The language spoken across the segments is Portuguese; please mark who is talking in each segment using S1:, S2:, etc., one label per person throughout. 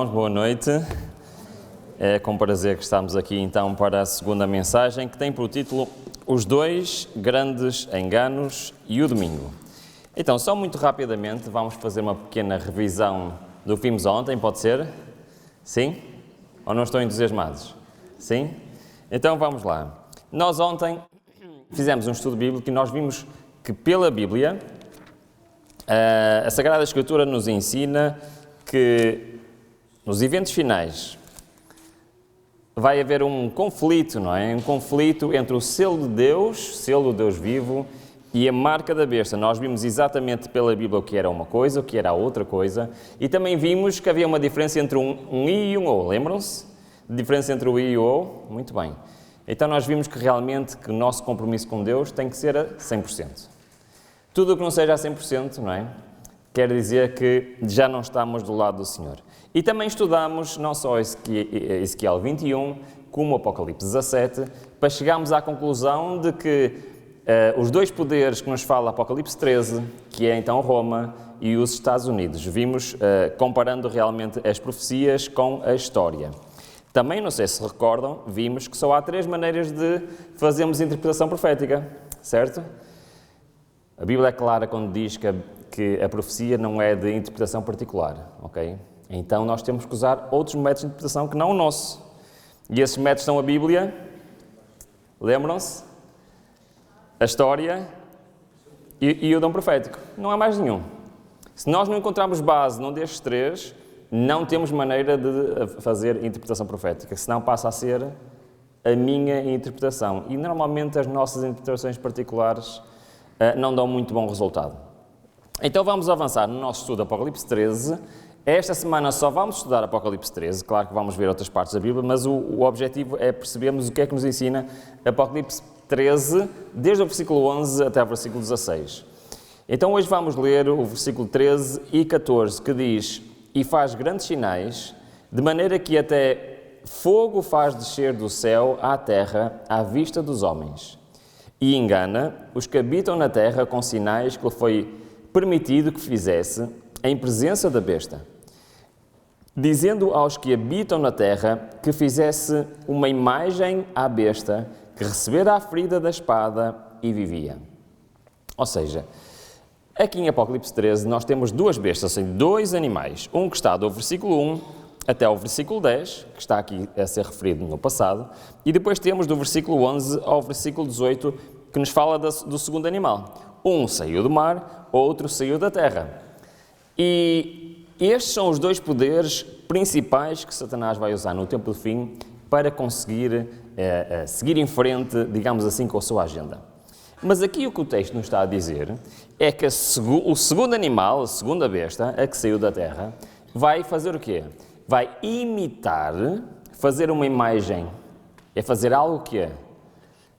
S1: Boa noite, é com prazer que estamos aqui então para a segunda mensagem, que tem por título Os Dois Grandes Enganos e o Domingo. Então, só muito rapidamente, vamos fazer uma pequena revisão do que vimos ontem, pode ser? Sim? Ou não estão entusiasmados? Sim? Então vamos lá. Nós ontem fizemos um estudo bíblico e nós vimos que pela Bíblia, a Sagrada Escritura nos ensina que nos eventos finais vai haver um conflito, não é? Um conflito entre o selo de Deus, selo do Deus vivo, e a marca da besta. Nós vimos exatamente pela Bíblia o que era uma coisa, o que era a outra coisa, e também vimos que havia uma diferença entre um I e um O, lembram-se? Diferença entre o I e o O? Muito bem. Então nós vimos que realmente que o nosso compromisso com Deus tem que ser a 100%. Tudo o que não seja a 100%, não é? Quer dizer que já não estamos do lado do Senhor. E também estudamos não só Ezequiel 21, como Apocalipse 17, para chegarmos à conclusão de que os dois poderes que nos fala Apocalipse 13, que é então Roma e os Estados Unidos, vimos comparando realmente as profecias com a história. Também, não sei se recordam, vimos que só há 3 maneiras de fazermos interpretação profética, certo? A Bíblia é clara quando diz que a profecia não é de interpretação particular, ok? Então nós temos que usar outros métodos de interpretação que não o nosso. E esses métodos são a Bíblia, lembram-se? A história e o dom profético. Não há mais nenhum. Se nós não encontrarmos base num destes 3, não temos maneira de fazer interpretação profética, senão passa a ser a minha interpretação. E normalmente as nossas interpretações particulares não dão muito bom resultado. Então vamos avançar no nosso estudo Apocalipse 13. Esta semana só vamos estudar Apocalipse 13, claro que vamos ver outras partes da Bíblia, mas o objetivo é percebermos o que é que nos ensina Apocalipse 13, desde o versículo 11 até o versículo 16. Então hoje vamos ler o versículo 13 e 14, que diz: E faz grandes sinais, de maneira que até fogo faz descer do céu à terra à vista dos homens, e engana os que habitam na terra com sinais que lhe foi permitido que fizesse em presença da besta, dizendo aos que habitam na terra que fizesse uma imagem à besta, que recebera a ferida da espada e vivia. Ou seja, aqui em Apocalipse 13 nós temos 2 bestas, ou seja, 2 animais. Um que está do versículo 1 até o versículo 10, que está aqui a ser referido no passado, e depois temos do versículo 11 ao versículo 18, que nos fala do segundo animal. Um saiu do mar, outro saiu da terra. E estes são os 2 poderes principais que Satanás vai usar no tempo do fim para conseguir seguir em frente, digamos assim, com a sua agenda. Mas aqui o que o texto nos está a dizer é que o segundo animal, a segunda besta, a que saiu da terra, vai fazer o quê? Vai imitar, fazer uma imagem. É fazer algo que é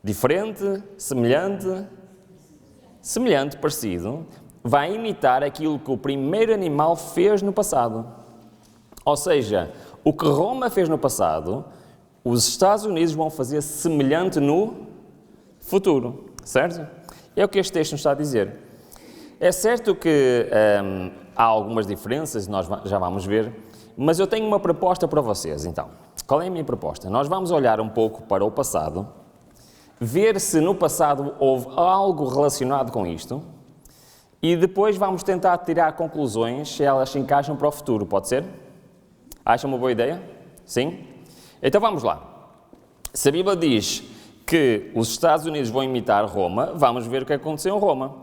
S1: diferente, semelhante, parecido. Vai imitar aquilo que o primeiro animal fez no passado. Ou seja, o que Roma fez no passado, os Estados Unidos vão fazer semelhante no futuro, certo? É o que este texto nos está a dizer. É certo que há algumas diferenças, nós já vamos ver, mas eu tenho uma proposta para vocês, então. Qual é a minha proposta? Nós vamos olhar um pouco para o passado, ver se no passado houve algo relacionado com isto, e depois vamos tentar tirar conclusões se elas se encaixam para o futuro, pode ser? Acham uma boa ideia? Sim? Então vamos lá. Se a Bíblia diz que os Estados Unidos vão imitar Roma, vamos ver o que aconteceu em Roma.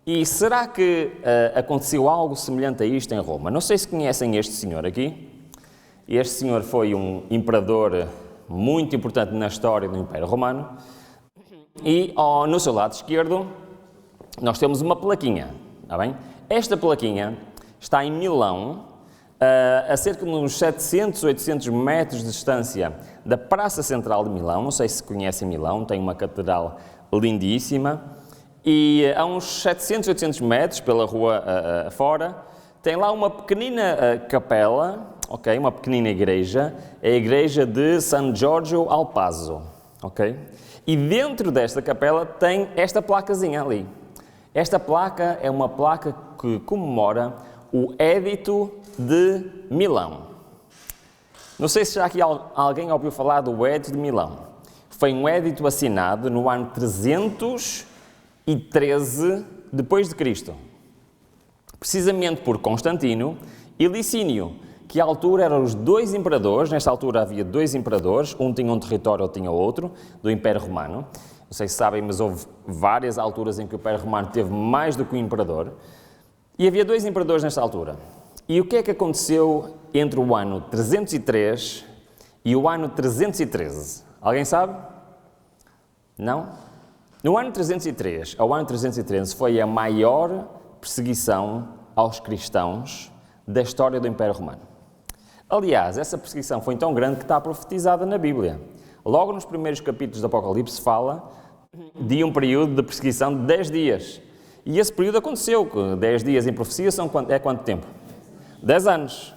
S1: E será que aconteceu algo semelhante a isto em Roma? Não sei se conhecem este senhor aqui. Este senhor foi um imperador muito importante na história do Império Romano. E no seu lado esquerdo nós temos uma plaquinha, está bem? Esta plaquinha está em Milão, a cerca de uns 700, 800 metros de distância da Praça Central de Milão. Não sei se conhecem Milão, tem uma catedral lindíssima. E a uns 700, 800 metros pela rua fora, tem lá uma pequenina capela, ok? Uma pequenina igreja, a igreja de San Giorgio al Pazzo, ok? E dentro desta capela tem esta placazinha ali. Esta placa é uma placa que comemora o Édito de Milão. Não sei se já aqui alguém ouviu falar do Edito de Milão. Foi um edito assinado no ano 313 depois de Cristo. Precisamente por Constantino e Licínio, que à altura eram os dois imperadores. Nesta altura havia dois imperadores, um tinha um território, outro tinha outro, do Império Romano. Não sei se sabem, mas houve várias alturas em que o Império Romano teve mais do que um imperador. E havia dois imperadores nesta altura. E o que é que aconteceu entre o ano 303 e o ano 313? Alguém sabe? Não? No ano 303 ao ano 313 foi a maior perseguição aos cristãos da história do Império Romano. Aliás, essa perseguição foi tão grande que está profetizada na Bíblia. Logo nos primeiros capítulos do Apocalipse fala de um período de perseguição de 10 dias. E esse período aconteceu. 10 dias em profecia é quanto tempo? 10 anos.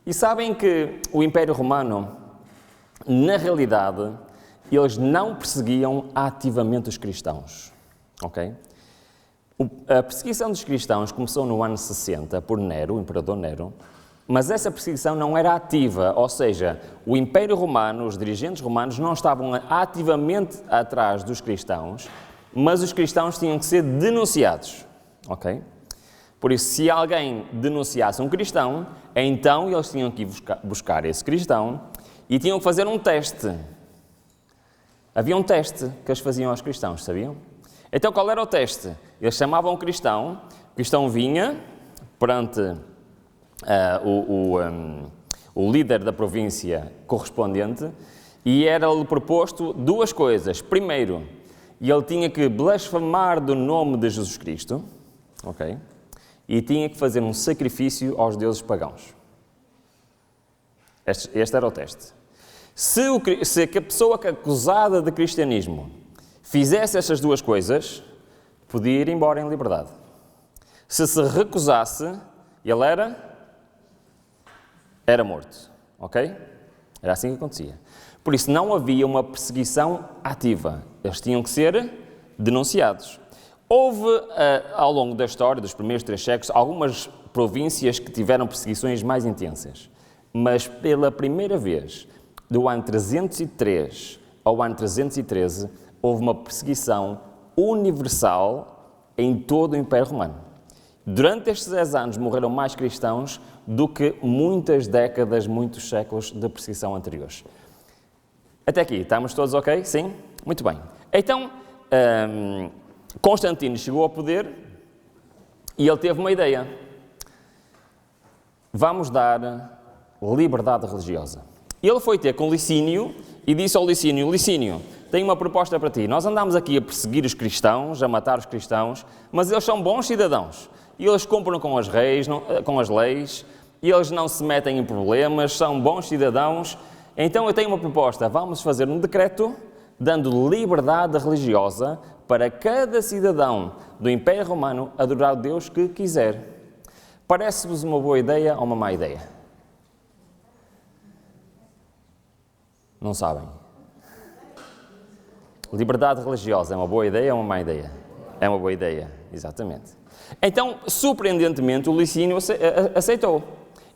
S1: E sabem que o Império Romano, na realidade, eles não perseguiam ativamente os cristãos. Ok? A perseguição dos cristãos começou no ano 60 por Nero, o imperador Nero, mas essa perseguição não era ativa, ou seja, o Império Romano, os dirigentes romanos não estavam ativamente atrás dos cristãos, mas os cristãos tinham que ser denunciados. Ok? Por isso, se alguém denunciasse um cristão, então eles tinham que ir buscar esse cristão e tinham que fazer um teste. Havia um teste que eles faziam aos cristãos, sabiam? Então, qual era o teste? Eles chamavam o cristão vinha perante o líder da província correspondente e era-lhe proposto duas coisas. Primeiro, ele tinha que blasfemar do nome de Jesus Cristo, ok? E tinha que fazer um sacrifício aos deuses pagãos. Este era o teste. Se a pessoa acusada de cristianismo fizesse estas duas coisas, podia ir embora em liberdade. Se recusasse, ele era morto. Ok? Era assim que acontecia. Por isso, não havia uma perseguição ativa. Eles tinham que ser denunciados. Houve, ao longo da história, dos primeiros 3 séculos, algumas províncias que tiveram perseguições mais intensas. Mas, pela primeira vez, do ano 303 ao ano 313, houve uma perseguição universal em todo o Império Romano. Durante estes 10 anos morreram mais cristãos do que muitas décadas, muitos séculos de perseguição anteriores. Até aqui, estamos todos ok? Sim? Muito bem. Então, Constantino chegou ao poder e ele teve uma ideia. Vamos dar liberdade religiosa. Ele foi ter com Licínio e disse ao Licínio: Licínio, tenho uma proposta para ti. Nós andamos aqui a perseguir os cristãos, a matar os cristãos, mas eles são bons cidadãos. E eles cumprem com as leis, e eles não se metem em problemas, são bons cidadãos. Então eu tenho uma proposta. Vamos fazer um decreto dando liberdade religiosa para cada cidadão do Império Romano adorar o Deus que quiser. Parece-vos uma boa ideia ou uma má ideia? Não sabem. Liberdade religiosa é uma boa ideia ou uma má ideia? É uma boa ideia, exatamente. Então, surpreendentemente, o Licínio aceitou.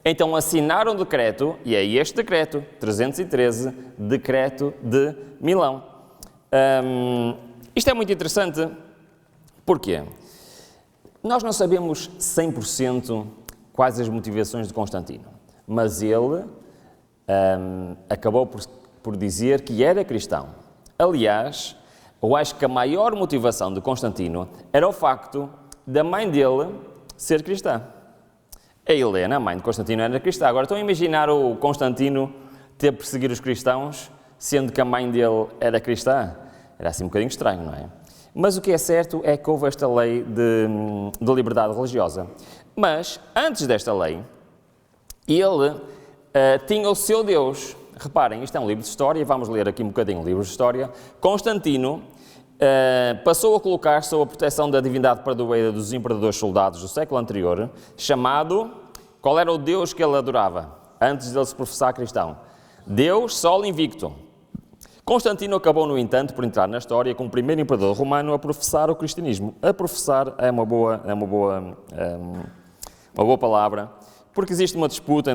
S1: Então assinaram o decreto, e é este decreto, 313, Decreto de Milão. Isto é muito interessante, porquê? Nós não sabemos 100% quais as motivações de Constantino, mas ele acabou por dizer que era cristão. Aliás, eu acho que a maior motivação de Constantino era o facto da mãe dele ser cristã. A Helena, a mãe de Constantino, era cristã. Agora, estão a imaginar o Constantino ter de perseguir os cristãos, sendo que a mãe dele era cristã? Era assim um bocadinho estranho, não é? Mas o que é certo é que houve esta lei de liberdade religiosa. Mas, antes desta lei, ele tinha o seu Deus. Reparem, isto é um livro de história, vamos ler aqui um bocadinho o livro de história. Constantino passou a colocar sob a proteção da divindade padroeira dos imperadores soldados do século anterior, chamado... Qual era o Deus que ele adorava, antes de ele se professar cristão? Deus Sol Invicto. Constantino acabou, no entanto, por entrar na história como o primeiro imperador romano a professar o cristianismo. A professar é uma boa palavra, porque existe uma disputa,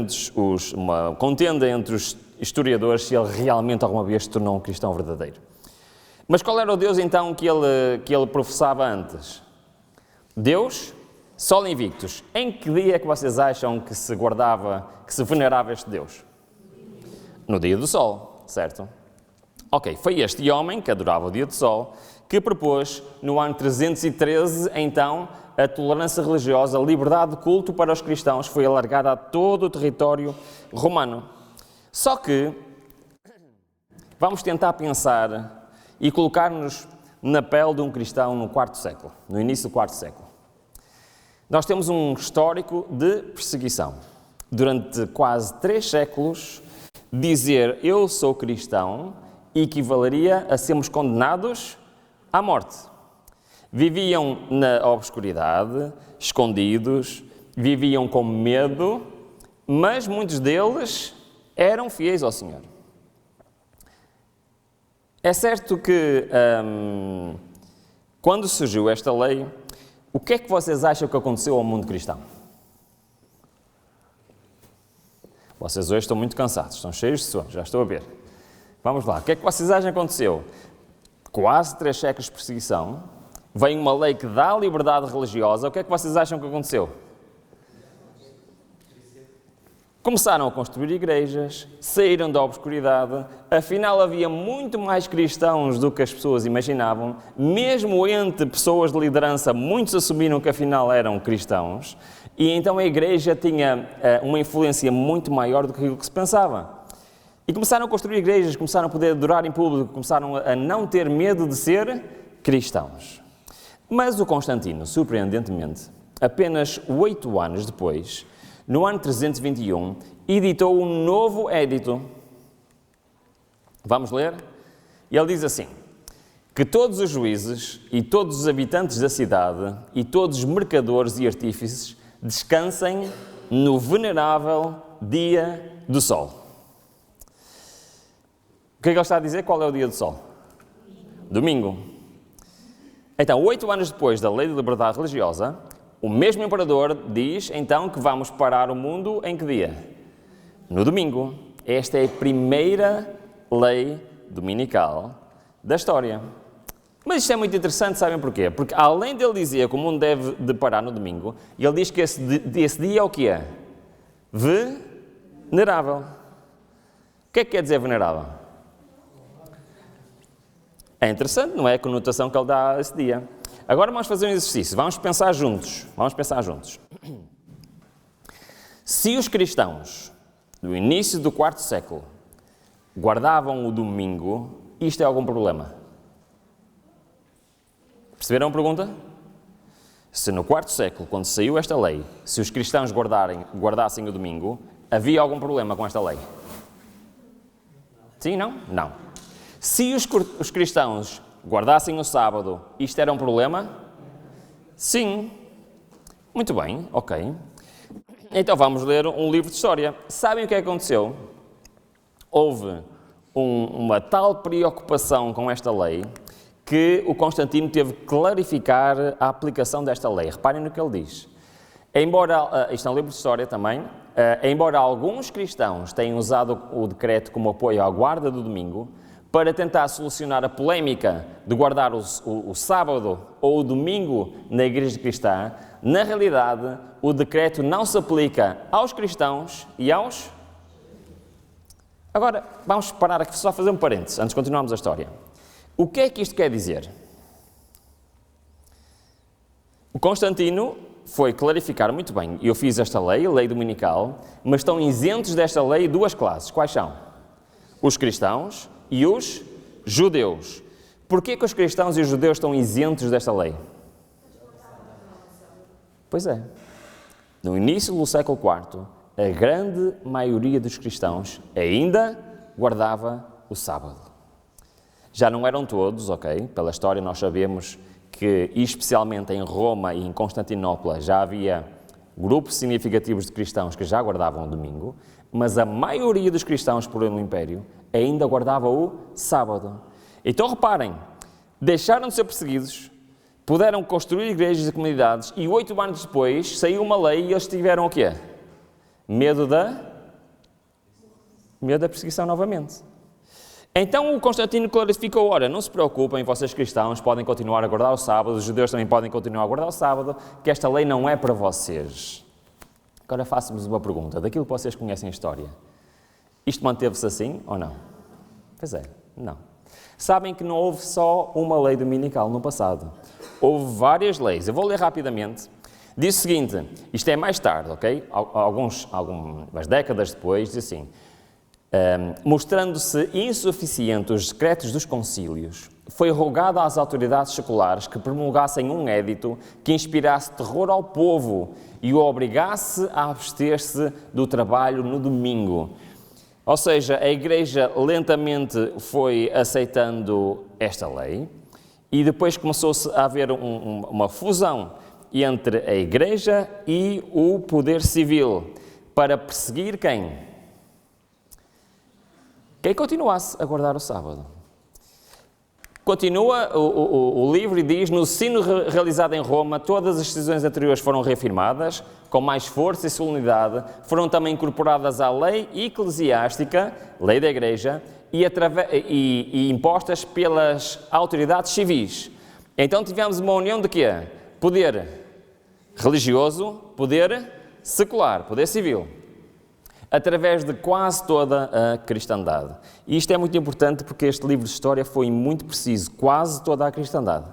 S1: uma contenda entre os historiadores se ele realmente alguma vez se tornou um cristão verdadeiro. Mas qual era o Deus então que ele professava antes? Deus, Sol Invictus. Em que dia é que vocês acham que se venerava este Deus? No dia do Sol, certo? Ok, foi este homem que adorava o dia do Sol que propôs, no ano 313, então, a tolerância religiosa, a liberdade de culto para os cristãos foi alargada a todo o território romano. Só que, vamos tentar pensar e colocar-nos na pele de um cristão no quarto século, no início do quarto século. Nós temos um histórico de perseguição. Durante quase 3 séculos, dizer eu sou cristão equivaleria a sermos condenados à morte. Viviam na obscuridade, escondidos, viviam com medo, mas muitos deles eram fiéis ao Senhor. É certo que, quando surgiu esta lei, o que é que vocês acham que aconteceu ao mundo cristão? Vocês hoje estão muito cansados, estão cheios de sono, já estou a ver. Vamos lá, o que é que vocês acham que aconteceu? Quase 3 séculos de perseguição, vem uma lei que dá liberdade religiosa, o que é que vocês acham que aconteceu? Começaram a construir igrejas, saíram da obscuridade, afinal havia muito mais cristãos do que as pessoas imaginavam, mesmo entre pessoas de liderança, muitos assumiram que afinal eram cristãos, e então a igreja tinha uma influência muito maior do que aquilo que se pensava. E começaram a construir igrejas, começaram a poder adorar em público, começaram a não ter medo de ser cristãos. Mas o Constantino, surpreendentemente, apenas 8 anos depois, no ano 321, editou um novo édito. Vamos ler? E ele diz assim: que todos os juízes e todos os habitantes da cidade e todos os mercadores e artífices descansem no venerável dia do Sol. O que é que ele está a dizer? Qual é o dia do Sol? Domingo. Então, 8 anos depois da lei de liberdade religiosa, o mesmo imperador diz, então, que vamos parar o mundo em que dia? No domingo. Esta é a primeira lei dominical da história. Mas isto é muito interessante, sabem porquê? Porque além dele dizer que o mundo deve de parar no domingo, ele diz que esse dia é o que é? Venerável. O que é que quer dizer venerável? É interessante, não é a conotação que ele dá a esse dia. Agora vamos fazer um exercício, vamos pensar juntos. Se os cristãos, no início do 4º século, guardavam o domingo, isto é algum problema? Perceberam a pergunta? Se no 4º século, quando saiu esta lei, se os cristãos guardassem o domingo, havia algum problema com esta lei? Sim, não? Não. Se os cristãos guardassem o sábado, isto era um problema? Sim. Muito bem, ok. Então vamos ler um livro de história. Sabem o que aconteceu? Houve uma tal preocupação com esta lei que o Constantino teve que clarificar a aplicação desta lei. Reparem no que ele diz. Embora, isto é um livro de história também, embora alguns cristãos tenham usado o decreto como apoio à guarda do domingo, para tentar solucionar a polémica de guardar o sábado ou o domingo na igreja cristã, na realidade, o decreto não se aplica aos cristãos e aos... Agora, vamos parar aqui, só fazer um parênteses, antes de continuarmos a história. O que é que isto quer dizer? O Constantino foi clarificar muito bem. Eu fiz esta lei, lei dominical, mas estão isentos desta lei 2 classes. Quais são? Os cristãos e os judeus. Porquê que os cristãos e os judeus estão isentos desta lei? Pois é. No início do século IV, a grande maioria dos cristãos ainda guardava o sábado. Já não eram todos, ok? Pela história nós sabemos que, especialmente em Roma e em Constantinopla, já havia grupos significativos de cristãos que já guardavam o domingo, mas a maioria dos cristãos por no Império ainda guardava o sábado. Então reparem, deixaram de ser perseguidos, puderam construir igrejas e comunidades e 8 anos depois saiu uma lei e eles tiveram o quê? Medo da perseguição novamente. Então o Constantino clarificou, ora, não se preocupem, vocês cristãos podem continuar a guardar o sábado, os judeus também podem continuar a guardar o sábado, que esta lei não é para vocês. Agora faço-vos uma pergunta, daquilo que vocês conhecem a história. Isto manteve-se assim ou não? Pois é, não. Sabem que não houve só uma lei dominical no passado. Houve várias leis. Eu vou ler rapidamente. Diz o seguinte, isto é mais tarde, ok? Algumas décadas depois, diz assim, mostrando-se insuficiente os decretos dos concílios, foi rogado às autoridades seculares que promulgassem um édito que inspirasse terror ao povo e o obrigasse a abster-se do trabalho no domingo. Ou seja, a Igreja lentamente foi aceitando esta lei e depois começou-se a haver uma fusão entre a Igreja e o poder civil para perseguir quem? Quem continuasse a guardar o sábado. Continua o livro e diz, no sino realizado em Roma, todas as decisões anteriores foram reafirmadas, com mais força e solenidade, foram também incorporadas à lei eclesiástica, lei da Igreja, e impostas pelas autoridades civis. Então tivemos uma união de quê? Poder religioso, poder secular, poder civil, através de quase toda a cristandade. E isto é muito importante porque este livro de história foi muito preciso, quase toda a cristandade.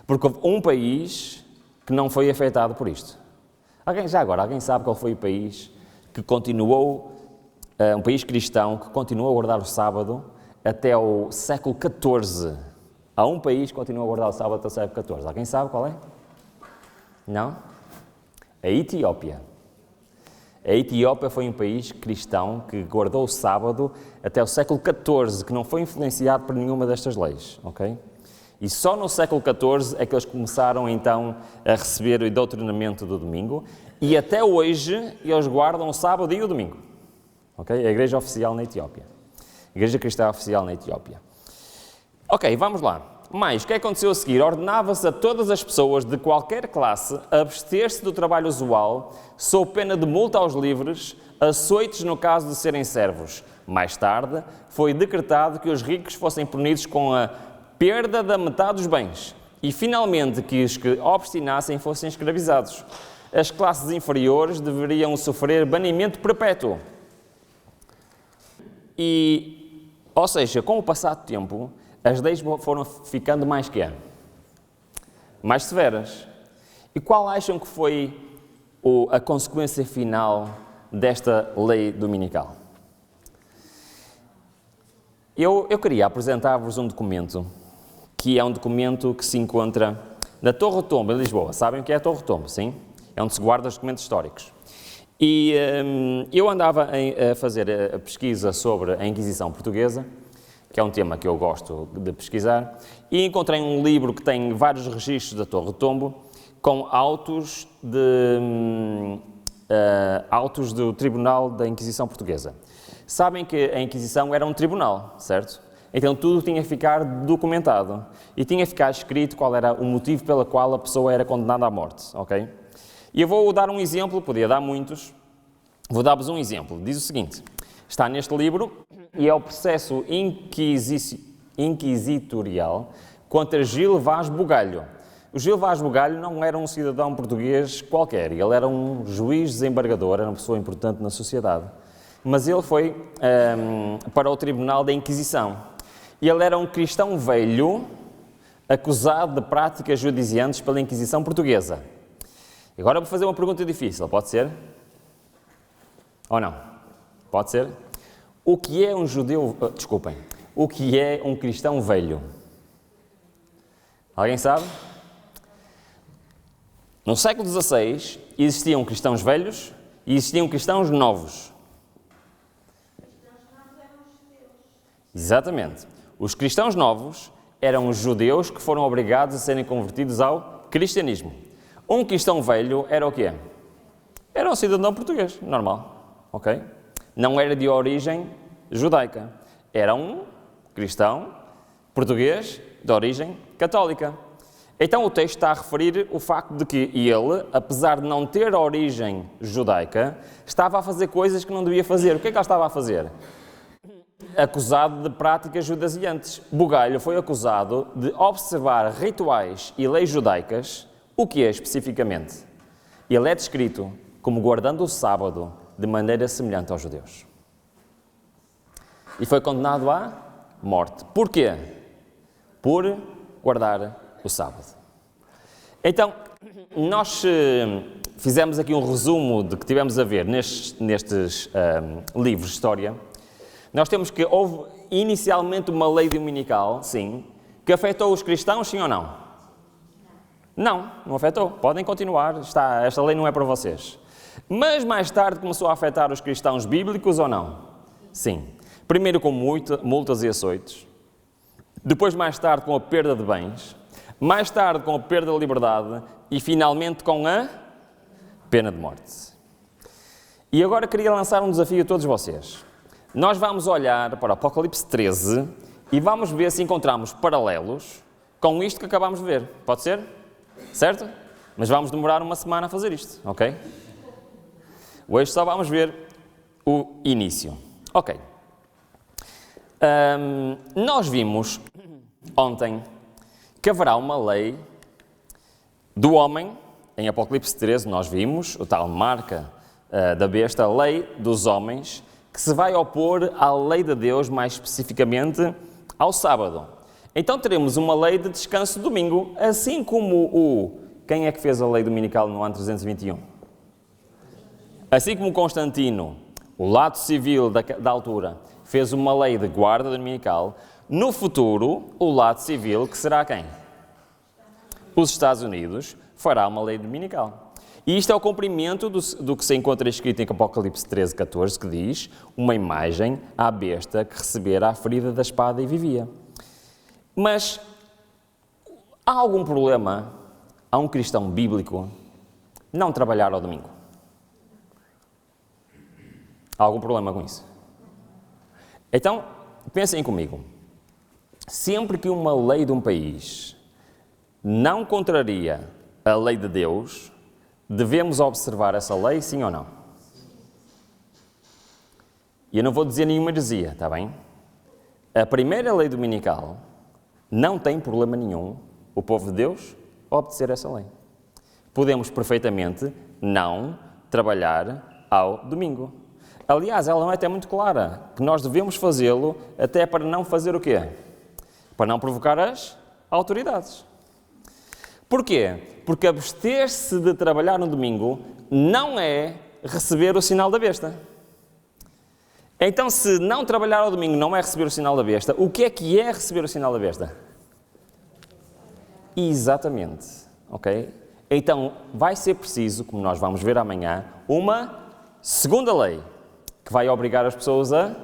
S1: Porque houve um país que não foi afetado por isto. Alguém sabe qual foi o país que continuou, um país cristão que continuou a guardar o sábado até o século XIV? Há um país que continuou a guardar o sábado até o século XIV. Alguém sabe qual é? Não? A Etiópia. A Etiópia foi um país cristão que guardou o sábado até o século XIV, que não foi influenciado por nenhuma destas leis, ok? E só no século XIV é que eles começaram então a receber o doutrinamento do domingo e até hoje eles guardam o sábado e o domingo, ok? A Igreja Oficial na Etiópia. A Igreja Cristã Oficial na Etiópia. Ok, vamos lá. Mas, o que aconteceu a seguir? Ordenava-se a todas as pessoas de qualquer classe abster-se do trabalho usual, sob pena de multa aos livres, açoites no caso de serem servos. Mais tarde, foi decretado que os ricos fossem punidos com a perda da metade dos bens e, finalmente, que os que obstinassem fossem escravizados. As classes inferiores deveriam sofrer banimento perpétuo. Ou seja, com o passar do tempo, as leis foram ficando mais mais severas. E qual acham que foi a consequência final desta lei dominical? Eu queria apresentar-vos um documento, que é um documento que se encontra na Torre Tombo, em Lisboa. Sabem o que é a Torre Tombo, sim? É onde se guarda os documentos históricos. E eu andava a fazer a pesquisa sobre a Inquisição Portuguesa, que é um tema que eu gosto de pesquisar, e encontrei um livro que tem vários registros da Torre Tombo, com autos do Tribunal da Inquisição Portuguesa. Sabem que a Inquisição era um tribunal, certo? Então tudo tinha que ficar documentado e tinha que ficar escrito qual era o motivo pelo qual a pessoa era condenada à morte, ok? E eu vou dar um exemplo, podia dar muitos, vou dar-vos um exemplo. Diz o seguinte, está neste livro e é o processo inquisitorial contra Gil Vaz Bugalho. O Gil Vaz Bugalho não era um cidadão português qualquer, ele era um juiz desembargador, era uma pessoa importante na sociedade. Mas ele foi para o Tribunal da Inquisição. Ele era um cristão velho, acusado de práticas judiciantes pela Inquisição Portuguesa. Agora vou fazer uma pergunta difícil, pode ser? Ou não? Pode ser? O que é um judeu... Desculpem. O que é um cristão velho? Alguém sabe? No século XVI existiam cristãos velhos e existiam cristãos novos. Exatamente. Os cristãos novos eram os judeus que foram obrigados a serem convertidos ao cristianismo. Um cristão velho era o quê? Era um cidadão português, normal, ok? Não era de origem judaica. Era um cristão português de origem católica. Então o texto está a referir o facto de que ele, apesar de não ter origem judaica, estava a fazer coisas que não devia fazer. O que é que ele estava a fazer? Acusado de práticas judaizantes. Bugalho foi acusado de observar rituais e leis judaicas. O que é especificamente? Ele é descrito como guardando o sábado de maneira semelhante aos judeus. E foi condenado à morte. Porquê? Por guardar o sábado. Então, nós fizemos aqui um resumo de que tivemos a ver nestes livros de história. Nós temos que houve inicialmente uma lei dominical, sim, que afetou os cristãos, sim ou não? Não afetou. Podem continuar, esta lei não é para vocês. Mas mais tarde começou a afetar os cristãos bíblicos ou não? Sim. Primeiro com multas e açoites, depois mais tarde com a perda de bens, mais tarde com a perda de liberdade e finalmente com a pena de morte. E agora queria lançar um desafio a todos vocês. Nós vamos olhar para o Apocalipse 13 e vamos ver se encontramos paralelos com isto que acabamos de ver. Pode ser? Certo? Mas vamos demorar uma semana a fazer isto, ok? Hoje só vamos ver o início. Ok. Nós vimos ontem que haverá uma lei do homem, em Apocalipse 13 nós vimos, o tal marca da besta, a lei dos homens, que se vai opor à lei de Deus, mais especificamente ao sábado. Então teremos uma lei de descanso domingo, assim como quem é que fez a lei dominical no ano 321? Assim como Constantino, o lado civil da altura, fez uma lei de guarda dominical, no futuro, o lado civil, que será quem? Os Estados Unidos, fará uma lei dominical. E isto é o cumprimento do que se encontra escrito em Apocalipse 13, 14, que diz uma imagem à besta que recebera a ferida da espada e vivia. Mas há algum problema a um cristão bíblico não trabalhar ao domingo? Há algum problema com isso? Então, pensem comigo. Sempre que uma lei de um país não contraria a lei de Deus, devemos observar essa lei, sim ou não? E eu não vou dizer nenhuma heresia, está bem? A primeira lei dominical não tem problema nenhum o povo de Deus obedecer essa lei. Podemos perfeitamente não trabalhar ao domingo. Aliás, ela não é até muito clara, que nós devemos fazê-lo até para não fazer o quê? Para não provocar as autoridades. Porquê? Porque abster-se de trabalhar no domingo não é receber o sinal da besta. Então, se não trabalhar ao domingo não é receber o sinal da besta, o que é receber o sinal da besta? Exatamente, ok? Então, vai ser preciso, como nós vamos ver amanhã, uma segunda lei que vai obrigar as pessoas a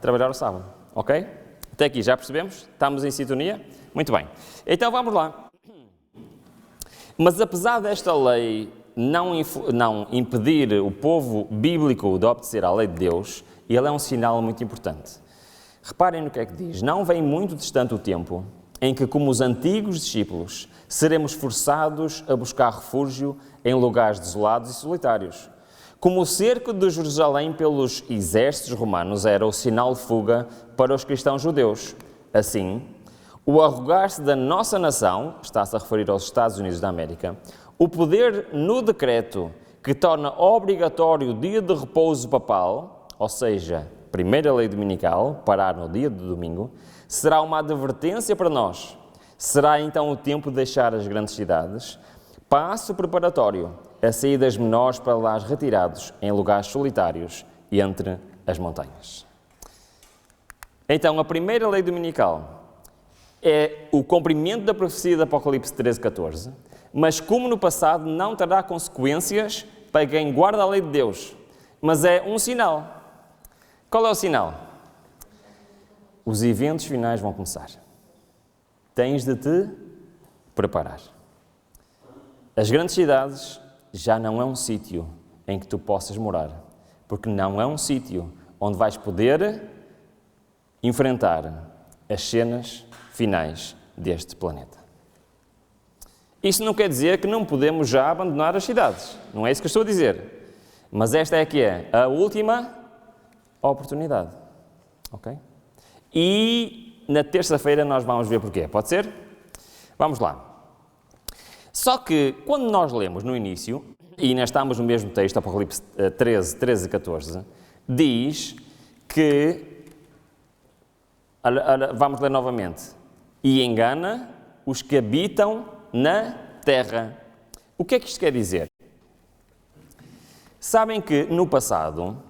S1: trabalhar ao sábado, ok? Até aqui, já percebemos? Estamos em sintonia? Muito bem. Então, vamos lá. Mas apesar desta lei não impedir o povo bíblico de obedecer à lei de Deus, ele é um sinal muito importante. Reparem no que é que diz. Não vem muito distante o tempo em que, como os antigos discípulos, seremos forçados a buscar refúgio em lugares desolados e solitários. Como o cerco de Jerusalém pelos exércitos romanos era o sinal de fuga para os cristãos judeus. Assim, o arrogar-se da nossa nação, está-se a referir aos Estados Unidos da América, o poder no decreto que torna obrigatório o dia de repouso papal, ou seja, primeira lei dominical, parar no dia de domingo, será uma advertência para nós. Será então o tempo de deixar as grandes cidades, passo preparatório a saídas menores para lá retirados em lugares solitários e entre as montanhas. Então, a primeira lei dominical é o cumprimento da profecia de Apocalipse 13, 14, mas como no passado não terá consequências para quem guarda a lei de Deus, mas é um sinal. Qual é o sinal? Os eventos finais vão começar. Tens de te preparar. As grandes cidades já não é um sítio em que tu possas morar, porque não é um sítio onde vais poder enfrentar as cenas finais deste planeta. Isso não quer dizer que não podemos já abandonar as cidades. Não é isso que eu estou a dizer. Mas esta é que é a última oportunidade. Ok? E na terça-feira nós vamos ver porquê. Pode ser? Vamos lá. Só que quando nós lemos no início, e nós estamos no mesmo texto, Apocalipse 13 e 14, diz que, vamos ler novamente, e engana os que habitam na terra. O que é que isto quer dizer? Sabem que no passado,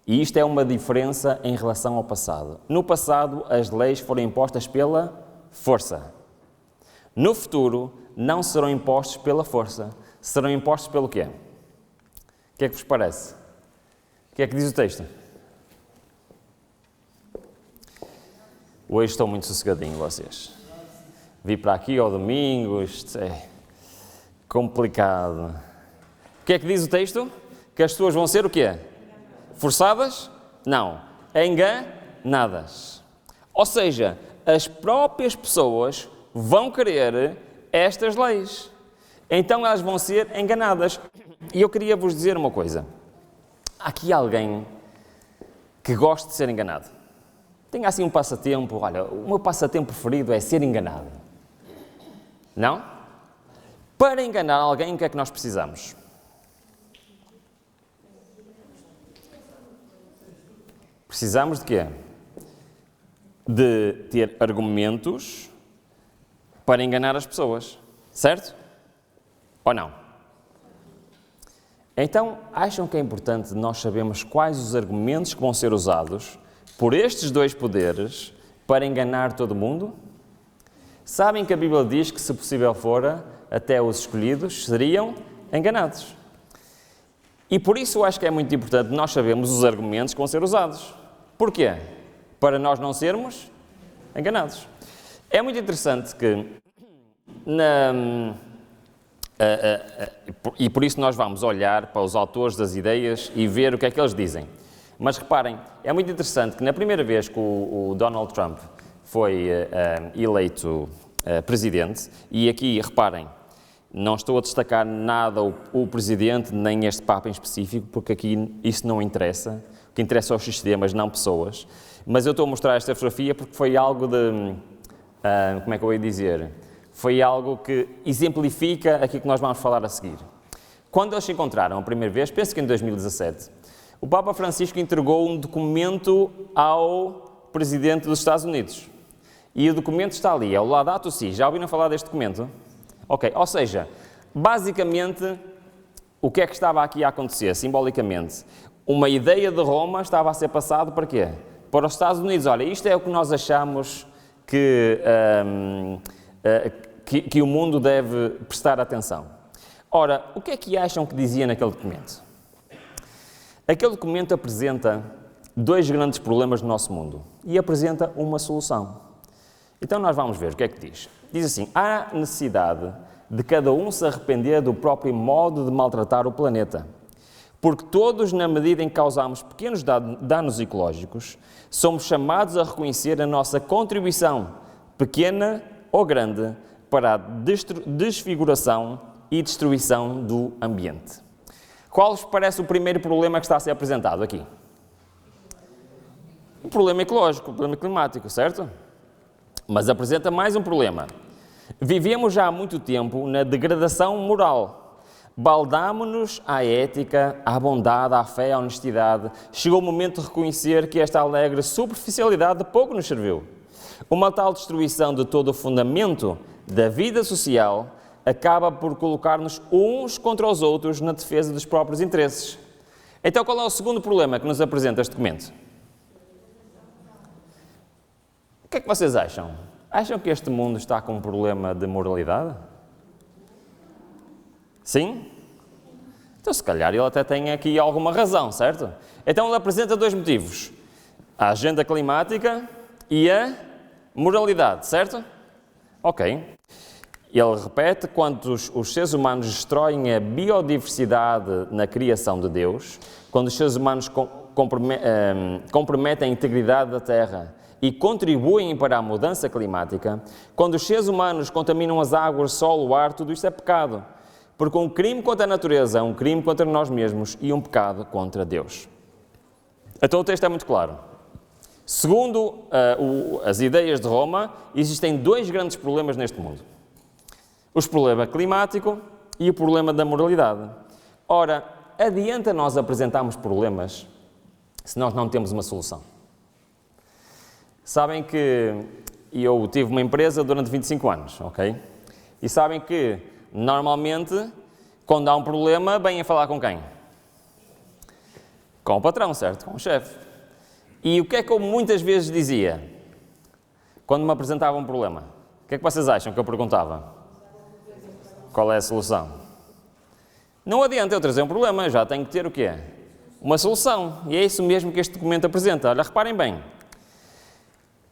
S1: e isto é uma diferença em relação ao passado, no passado as leis foram impostas pela força. No futuro não serão impostos pela força, serão impostos pelo quê? O que é que vos parece? O que é que diz o texto? Hoje estou muito sossegadinho, vocês. Vim para aqui ao domingo, isto é complicado. O que é que diz o texto? Que as pessoas vão ser o quê? Forçadas? Não. Enganadas. Ou seja, as próprias pessoas vão querer estas leis. Então elas vão ser enganadas. E eu queria vos dizer uma coisa. Há aqui alguém que gosta de ser enganado. Tem assim um passatempo. Olha, o meu passatempo preferido é ser enganado. Não? Para enganar alguém, o que é que nós precisamos? Precisamos de quê? De ter argumentos para enganar as pessoas. Certo? Ou não? Então, acham que é importante nós sabermos quais os argumentos que vão ser usados por estes dois poderes para enganar todo mundo? Sabem que a Bíblia diz que, se possível fora, até os escolhidos seriam enganados. E por isso eu acho que é muito importante nós sabermos os argumentos que vão ser usados. Porquê? Para nós não sermos enganados. É muito interessante que, e por isso nós vamos olhar para os autores das ideias e ver o que é que eles dizem. Mas reparem, é muito interessante que na primeira vez que o Donald Trump foi eleito presidente, e aqui reparem, não estou a destacar nada o presidente nem este Papa em específico, porque aqui isso não interessa, o que interessa são os sistemas, não pessoas, mas eu estou a mostrar esta fotografia porque foi algo de, como é que eu ia dizer, foi algo que exemplifica aquilo que nós vamos falar a seguir. Quando eles se encontraram a primeira vez, penso que em 2017, o Papa Francisco entregou um documento ao presidente dos Estados Unidos. E o documento está ali, é o Laudato Si. Já ouviram falar deste documento? Ok, ou seja, basicamente, o que é que estava aqui a acontecer, simbolicamente? Uma ideia de Roma estava a ser passada para quê? Para os Estados Unidos. Olha, isto é o que nós achamos que o mundo deve prestar atenção. Ora, o que é que acham que dizia naquele documento? Aquele documento apresenta dois grandes problemas do nosso mundo e apresenta uma solução. Então nós vamos ver o que é que diz. Diz assim, há necessidade de cada um se arrepender do próprio modo de maltratar o planeta, porque todos, na medida em que causamos pequenos danos ecológicos, somos chamados a reconhecer a nossa contribuição, pequena ou grande, para a desfiguração e destruição do ambiente. Qual vos parece o primeiro problema que está a ser apresentado aqui? O problema ecológico, o problema climático, certo? Mas apresenta mais um problema. Vivemos já há muito tempo na degradação moral. Baldámo-nos à ética, à bondade, à fé, à honestidade. Chegou o momento de reconhecer que esta alegre superficialidade pouco nos serviu. Uma tal destruição de todo o fundamento da vida social acaba por colocar-nos uns contra os outros na defesa dos próprios interesses. Então, qual é o segundo problema que nos apresenta este documento? O que é que vocês acham? Acham que este mundo está com um problema de moralidade? Sim? Então, se calhar, ele até tem aqui alguma razão, certo? Então, ele apresenta dois motivos. A agenda climática e a moralidade, certo? Ok. Ele repete quando os seres humanos destroem a biodiversidade na criação de Deus, quando os seres humanos comprometem a integridade da Terra e contribuem para a mudança climática, quando os seres humanos contaminam as águas, solo, o ar, tudo isto é pecado. Porque um crime contra a natureza é um crime contra nós mesmos e um pecado contra Deus. Então o texto é muito claro. Segundo as ideias de Roma, existem dois grandes problemas neste mundo. O problema climático e o problema da moralidade. Ora, adianta nós apresentarmos problemas se nós não temos uma solução? Sabem que eu tive uma empresa durante 25 anos, ok? E sabem que, normalmente, quando há um problema, vêm a falar com quem? Com o patrão, certo? Com o chefe. E o que é que eu muitas vezes dizia? Quando me apresentava um problema. O que é que vocês acham que eu perguntava? Qual é a solução? Não adianta eu trazer um problema, eu já tenho que ter o quê? Uma solução. E é isso mesmo que este documento apresenta. Olha, reparem bem.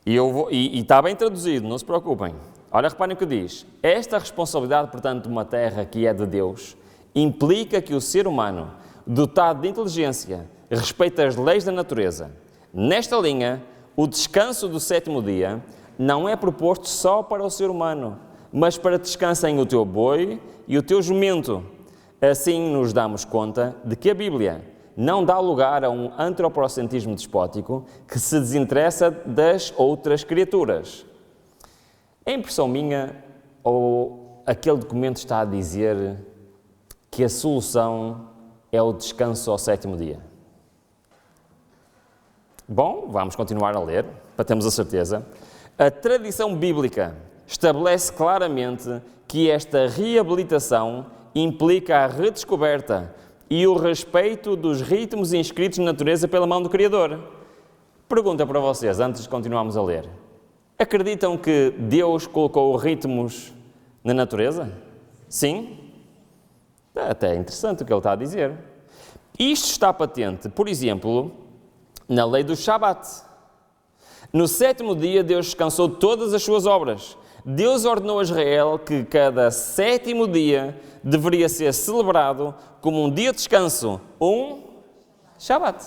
S1: E está bem traduzido, não se preocupem. Olha, reparem o que diz. Esta responsabilidade, portanto, de uma terra que é de Deus, implica que o ser humano, dotado de inteligência, respeita as leis da natureza. Nesta linha, o descanso do sétimo dia não é proposto só para o ser humano, mas para descansem o teu boi e o teu jumento. Assim nos damos conta de que a Bíblia não dá lugar a um antropocentrismo despótico que se desinteressa das outras criaturas. É impressão minha ou aquele documento está a dizer que a solução é o descanso ao sétimo dia? Bom, vamos continuar a ler, para termos a certeza. A tradição bíblica estabelece claramente que esta reabilitação implica a redescoberta e o respeito dos ritmos inscritos na natureza pela mão do Criador. Pergunta para vocês, antes de continuarmos a ler. Acreditam que Deus colocou ritmos na natureza? Sim? Até é interessante o que ele está a dizer. Isto está patente, por exemplo, na lei do Shabat. No sétimo dia, Deus descansou de todas as suas obras. Deus ordenou a Israel que cada sétimo dia deveria ser celebrado como um dia de descanso, um Shabat.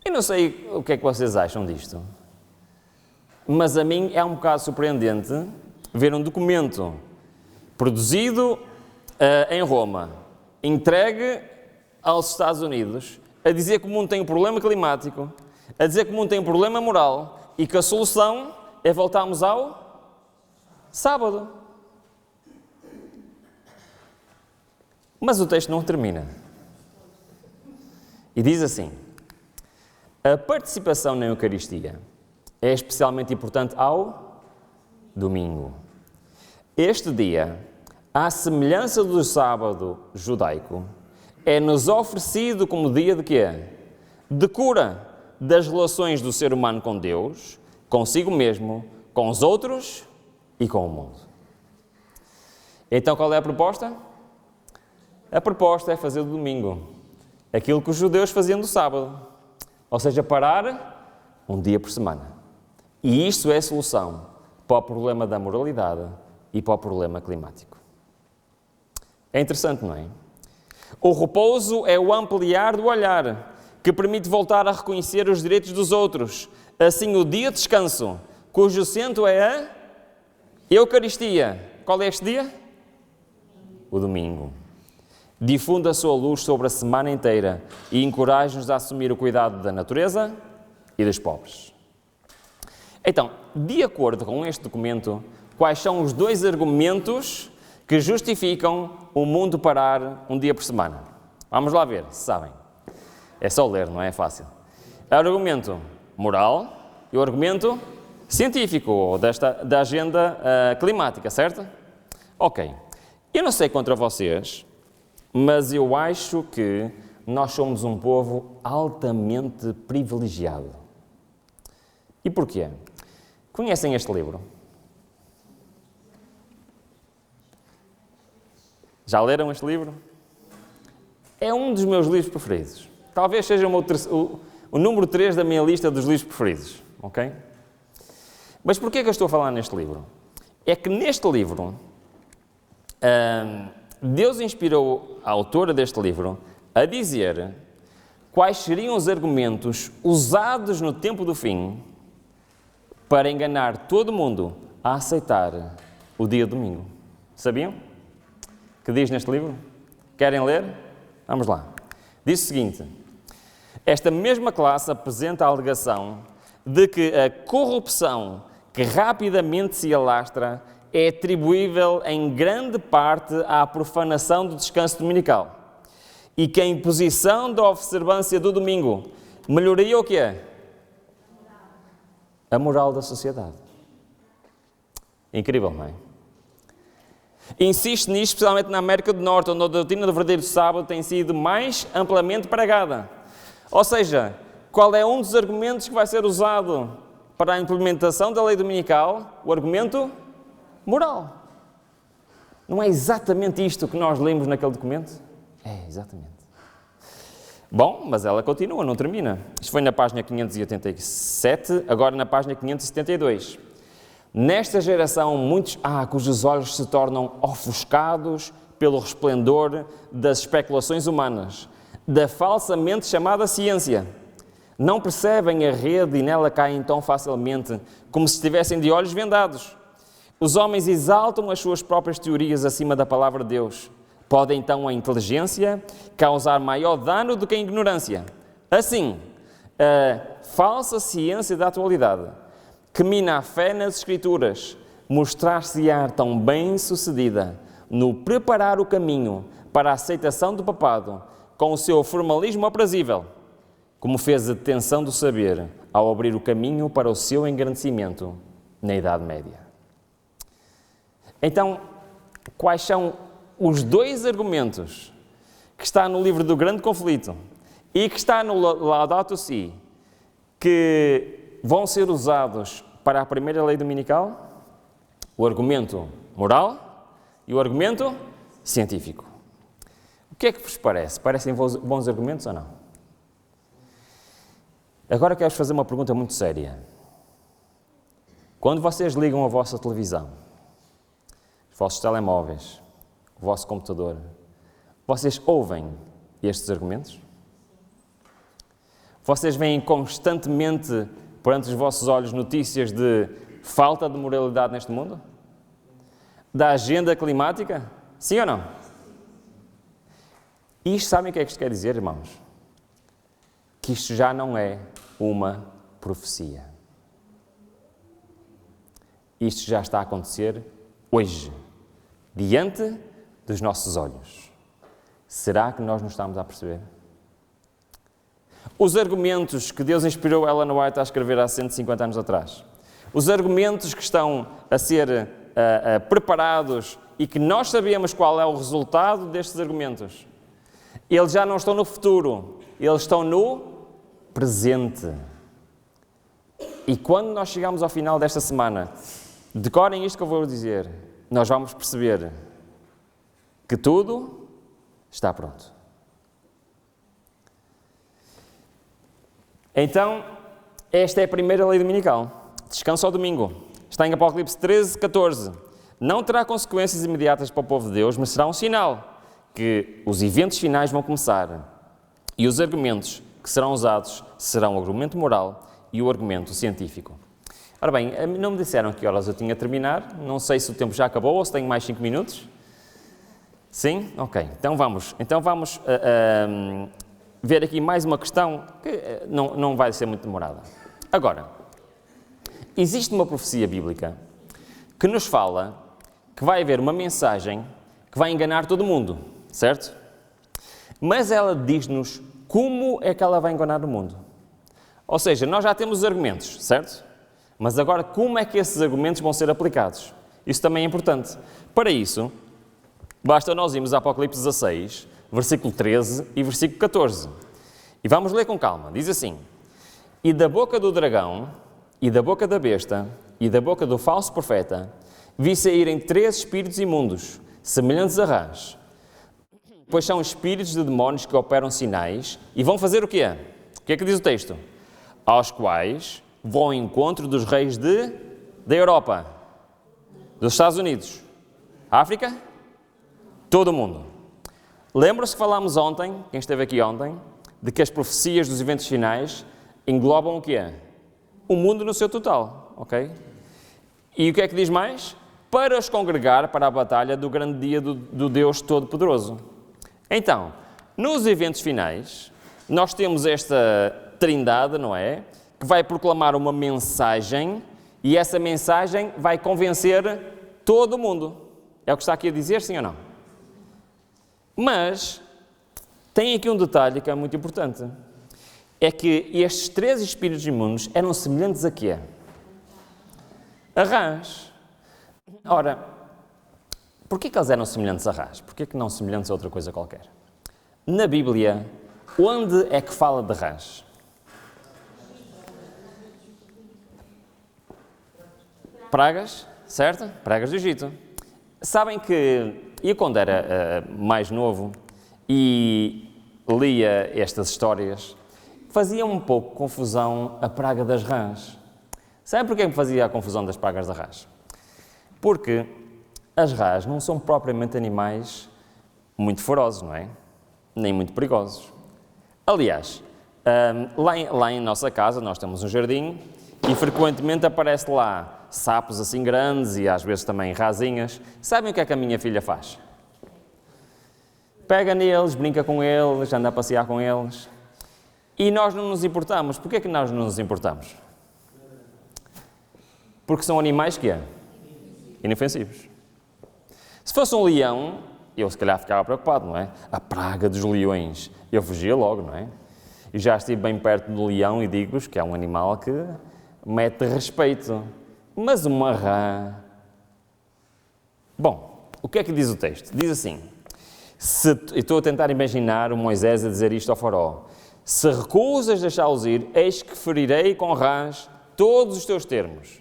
S1: Eu não sei o que é que vocês acham disto, mas a mim é um bocado surpreendente ver um documento produzido em Roma, entregue aos Estados Unidos, a dizer que o mundo tem um problema climático, a dizer que o mundo tem um problema moral e que a solução é voltarmos ao sábado. Mas o texto não termina. E diz assim: a participação na Eucaristia é especialmente importante ao domingo. Este dia, à semelhança do sábado judaico, é-nos oferecido como dia de quê? De cura das relações do ser humano com Deus, consigo mesmo, com os outros e com o mundo. Então qual é a proposta? A proposta é fazer do domingo aquilo que os judeus faziam do sábado, ou seja, parar um dia por semana. E isto é a solução para o problema da moralidade e para o problema climático. É interessante, não é? O repouso é o ampliar do olhar, que permite voltar a reconhecer os direitos dos outros. Assim, o dia de descanso, cujo centro é a Eucaristia. Qual é este dia? O domingo. Difunda a sua luz sobre a semana inteira e encoraja-nos a assumir o cuidado da natureza e dos pobres. Então, de acordo com este documento, quais são os dois argumentos que justificam o mundo parar um dia por semana? Vamos lá ver, se sabem. É só ler, não é fácil. É o argumento moral e o argumento científico, ou da agenda climática, certo? Ok. Eu não sei contra vocês, mas eu acho que nós somos um povo altamente privilegiado. E porquê? Conhecem este livro? Já leram este livro? É um dos meus livros preferidos. Talvez seja o número 3 da minha lista dos livros preferidos, ok? Mas porquê é que eu estou a falar neste livro? É que neste livro, Deus inspirou a autora deste livro a dizer quais seriam os argumentos usados no tempo do fim para enganar todo mundo a aceitar o dia domingo. Sabiam? Que diz neste livro? Querem ler? Vamos lá. Diz o seguinte: esta mesma classe apresenta a alegação de que a corrupção que rapidamente se alastra é atribuível em grande parte à profanação do descanso dominical e que a imposição da observância do domingo melhoraria o quê? A moral da sociedade. Incrível, não é? Insiste nisto, especialmente na América do Norte, onde a doutrina do verdadeiro sábado tem sido mais amplamente pregada. Ou seja, qual é um dos argumentos que vai ser usado para a implementação da lei dominical? O argumento moral. Não é exatamente isto que nós lemos naquele documento? É, exatamente. Bom, mas ela continua, não termina. Isto foi na página 587, agora na página 572. Nesta geração, muitos há cujos olhos se tornam ofuscados pelo resplendor das especulações humanas, da falsamente chamada ciência. Não percebem a rede e nela caem tão facilmente, como se estivessem de olhos vendados. Os homens exaltam as suas próprias teorias acima da palavra de Deus. Pode então a inteligência causar maior dano do que a ignorância. Assim, a falsa ciência da atualidade, que mina a fé nas Escrituras, mostrar-se-á tão bem-sucedida no preparar o caminho para a aceitação do papado com o seu formalismo aprazível, como fez a detenção do saber ao abrir o caminho para o seu engrandecimento na Idade Média. Então, quais são os dois argumentos que está no livro do Grande Conflito e que está no Laudato Si, que vão ser usados para a primeira lei dominical? O argumento moral e o argumento científico. O que é que vos parece? Parecem bons argumentos ou não? Agora quero-vos fazer uma pergunta muito séria. Quando vocês ligam a vossa televisão, os vossos telemóveis, o vosso computador, vocês ouvem estes argumentos? Vocês veem constantemente perante os vossos olhos notícias de falta de moralidade neste mundo? Da agenda climática? Sim ou não? Isto, sabem o que é que isto quer dizer, irmãos? Que isto já não é uma profecia. Isto já está a acontecer hoje, diante dos nossos olhos. Será que nós não estamos a perceber? Os argumentos que Deus inspirou Ellen White a escrever há 150 anos atrás, os argumentos que estão a ser preparados e que nós sabemos qual é o resultado destes argumentos, eles já não estão no futuro, eles estão no presente. E quando nós chegamos ao final desta semana, decorem isto que eu vou dizer, nós vamos perceber que tudo está pronto. Então, esta é a primeira lei dominical. Descanso ao domingo. Está em Apocalipse 13, 14. Não terá consequências imediatas para o povo de Deus, mas será um sinal que os eventos finais vão começar. E os argumentos que serão usados serão o argumento moral e o argumento científico. Ora bem, não me disseram que horas eu tinha a terminar. Não sei se o tempo já acabou ou se tenho mais 5 minutos. Sim? Ok. Então vamos ver aqui mais uma questão que não vai ser muito demorada. Agora, existe uma profecia bíblica que nos fala que vai haver uma mensagem que vai enganar todo mundo, certo? Mas ela diz-nos como é que ela vai enganar o mundo. Ou seja, nós já temos os argumentos, certo? Mas agora, como é que esses argumentos vão ser aplicados? Isso também é importante. Para isso, basta nós irmos a Apocalipse 16, versículo 13 e versículo 14. E vamos ler com calma. Diz assim: E da boca do dragão, e da boca da besta, e da boca do falso profeta, vi saírem 3 espíritos imundos, semelhantes a rãs. Pois são espíritos de demónios que operam sinais e vão fazer o quê? O que é que diz o texto? Aos quais vão ao encontro dos reis da Europa, dos Estados Unidos, África, todo o mundo. Lembram-se que falámos ontem, quem esteve aqui ontem, de que as profecias dos eventos finais englobam o que é? O mundo no seu total, ok? E o que é que diz mais? Para os congregar para a batalha do grande dia do Deus Todo-Poderoso. Então, nos eventos finais, nós temos esta trindade, não é? Que vai proclamar uma mensagem e essa mensagem vai convencer todo o mundo. É o que está aqui a dizer, sim ou não? Mas tem aqui um detalhe que é muito importante. É que estes 3 espíritos imundos eram semelhantes a quê? A rãs. Ora, porquê que eles eram semelhantes a rãs? Porquê que não semelhantes a outra coisa qualquer? Na Bíblia, onde é que fala de rãs? Pragas, certo? Pragas do Egito. Sabem que eu quando era mais novo e lia estas histórias, fazia um pouco confusão a praga das rãs. Sabem porquê me fazia a confusão das pragas das rãs? Porque as rãs não são propriamente animais muito ferozes, não é? Nem muito perigosos. Aliás, lá em nossa casa nós temos um jardim e frequentemente aparece lá sapos assim grandes e às vezes também rasinhas. Sabem o que é que a minha filha faz? Pega neles, brinca com eles, anda a passear com eles. E nós não nos importamos. Porquê que nós não nos importamos? Porque são animais que é? Inofensivos. Se fosse um leão, eu se calhar ficava preocupado, não é? A praga dos leões. Eu fugia logo, não é? E já estive bem perto do leão e digo-vos que é um animal que mete respeito. Mas uma rã... Bom, o que é que diz o texto? Diz assim, eu estou a tentar imaginar o Moisés a dizer isto ao faraó. Se recusas deixá-los ir, eis que ferirei com rãs todos os teus termos.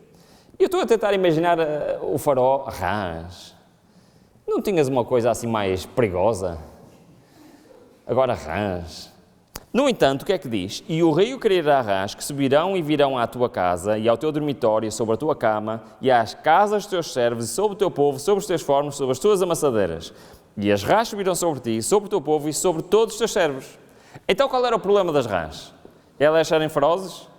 S1: Eu estou a tentar imaginar o faraó, rãs. Não tinhas uma coisa assim mais perigosa? Agora rãs. No entanto, o que é que diz? E o rei o criará rãs que subirão e virão à tua casa e ao teu dormitório, sobre a tua cama, e às casas dos teus servos, e sobre o teu povo, sobre os teus fornos, sobre as tuas amassadeiras. E as rãs subirão sobre ti, sobre o teu povo e sobre todos os teus servos. Então qual era o problema das rãs? Elas serem ferozes?